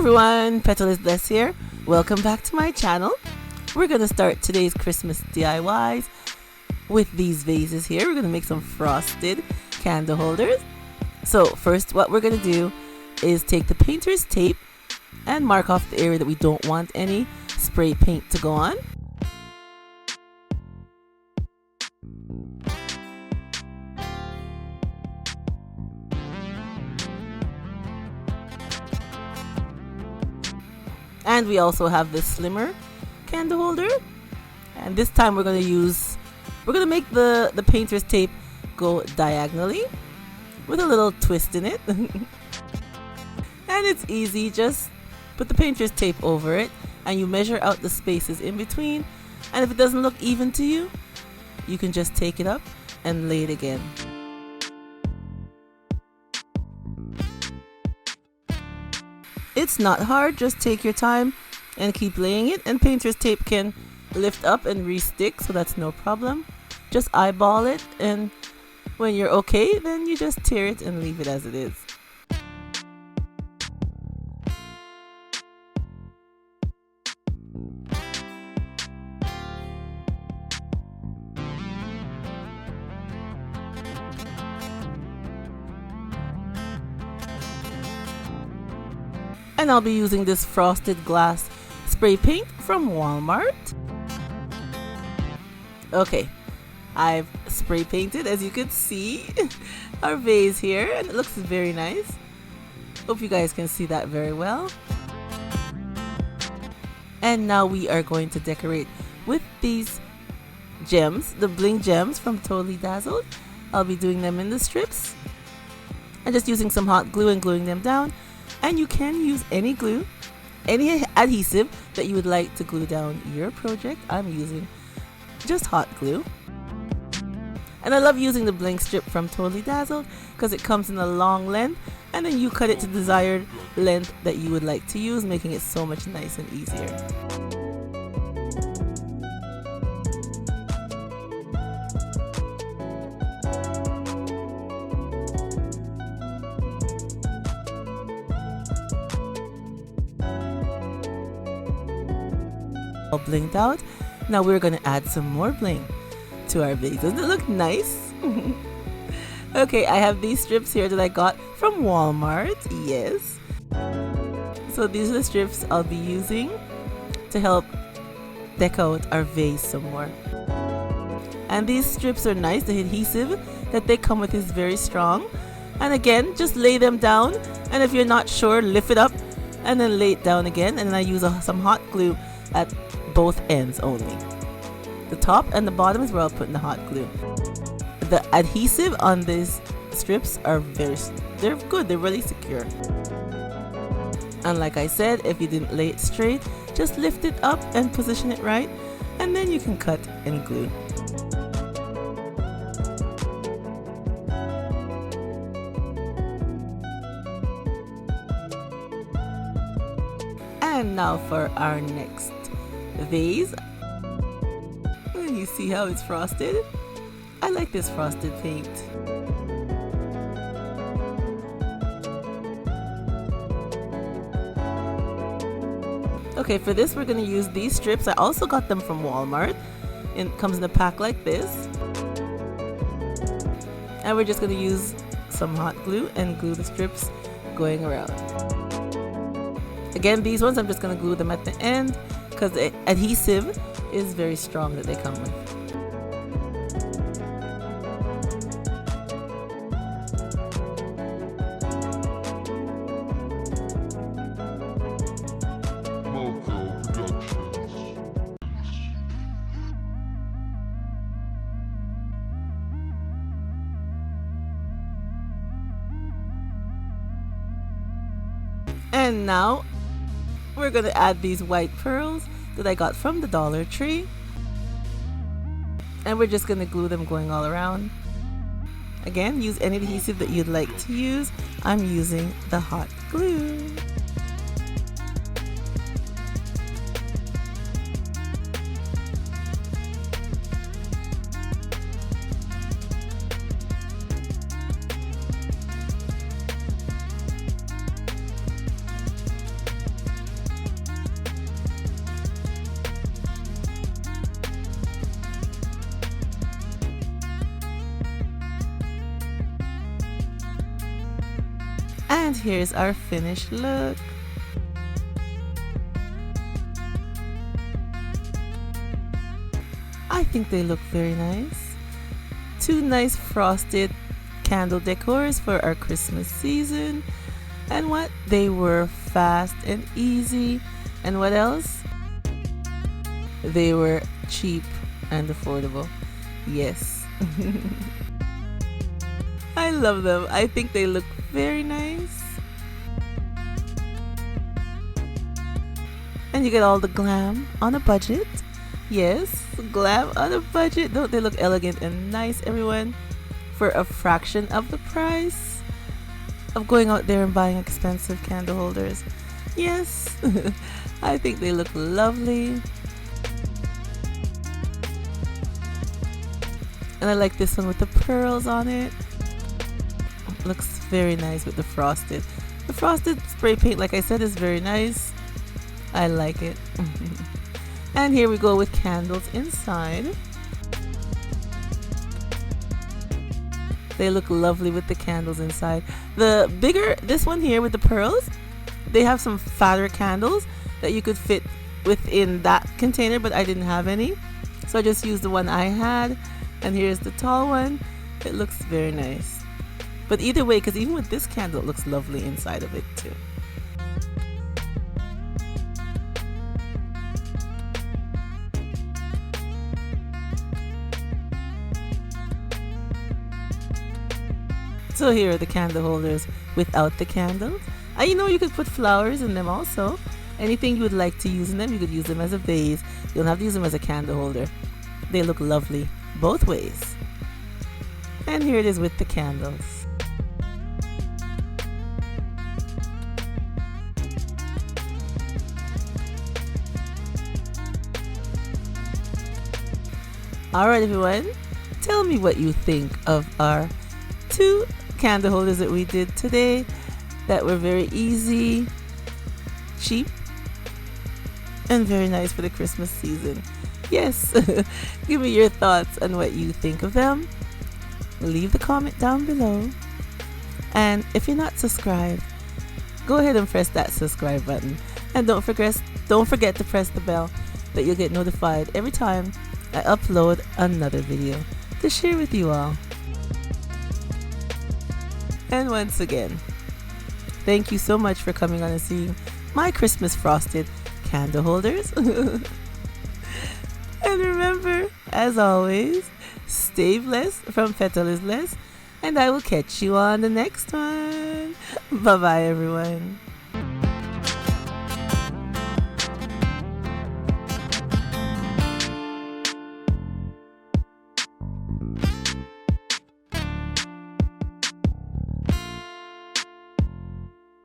everyone, Totally Dazzled here. Welcome back to my channel. We're going to start today's Christmas DIYs with these vases here. We're going to make some frosted candle holders. So first what we're going to do is take the painter's tape and mark off the area that we don't want any spray paint to go on. And we also have this slimmer candle holder, and this time we're going to make the painter's tape go diagonally with a little twist in it. And it's easy, just put the painter's tape over it and you measure out the spaces in between, and if it doesn't look even to you, you can just take it up and lay it again. It's not hard, just take your time and keep laying it, and painter's tape can lift up and re-stick, so that's no problem. Just eyeball it, and when you're okay, then you just tear it and leave it as it is. And I'll be using this frosted glass spray paint from Walmart. Okay, I've spray painted, as you can see, our vase here, and it looks very nice. Hope you guys can see that very well. And now we are going to decorate with these gems, the bling gems from Totally Dazzled. I'll be doing them in the strips and just using some hot glue and gluing them down. And you can use any glue, any adhesive that you would like to glue down your project. I'm using just hot glue. And I love using the bling strip from Totally Dazzled because it comes in a long length, and then you cut it to the desired length that you would like to use, making it so much nice and easier. All blinged out. Now we're going to add some more bling to our vase. Doesn't it look nice? Okay, I have these strips here that I got from Walmart. Yes. So these are the strips I'll be using to help deck out our vase some more. And these strips are nice. The adhesive that they come with is very strong. And again, just lay them down. And if you're not sure, lift it up and then lay it down again. And then I use some hot glue at both ends only. The top and the bottom is where I'll put in the hot glue. The adhesive on these strips are they're good, they're really secure. And like I said, if you didn't lay it straight, just lift it up and position it right, and then you can cut and glue. And now for our next vase. You see how it's frosted? I like this frosted paint. Okay, for this we're going to use these strips. I also got them from Walmart. It comes in a pack like this. And we're just going to use some hot glue and glue the strips going around. Again, these ones I'm just going to glue them at the end because the adhesive is very strong that they come with. And now we're going to add these white pearls that I got from the Dollar Tree, and we're just going to glue them going all around. Again, use any adhesive that you'd like to use. I'm using the hot glue. And here's our finished look. I think they look very nice. Two nice frosted candle decors for our Christmas season. And what? They were fast and easy. And what else? They were cheap and affordable. Yes. I love them. I think they look very nice. And you get all the glam on a budget. Yes, glam on a budget. Don't they look elegant and nice, everyone? For a fraction of the price of going out there and buying expensive candle holders. Yes, I think they look lovely. And I like this one with the pearls on it. Looks very nice with the frosted. The frosted spray paint, like I said, is very nice. I like it. And here we go with candles inside. They look lovely with the candles inside. The bigger, this one here with the pearls, they have some fatter candles that you could fit within that container, but I didn't have any. So I just used the one I had. And here's the tall one. It looks very nice. But either way, because even with this candle, it looks lovely inside of it too. So here are the candle holders without the candles. And you know, you could put flowers in them also. Anything you would like to use in them, you could use them as a vase. You don't have to use them as a candle holder. They look lovely both ways. And here it is with the candles. Alright everyone, tell me what you think of our 2 candle holders that we did today that were very easy, cheap, and very nice for the Christmas season. Yes, give me your thoughts on what you think of them. Leave the comment down below. And if you're not subscribed, go ahead and press that subscribe button. And don't forget to press the bell that you'll get notified every time I upload another video to share with you all. And once again, thank you so much for coming on and seeing my Christmas frosted candle holders. And remember, as always, stay blessed from Totally Dazzled, and I will catch you on the next one. Bye bye everyone.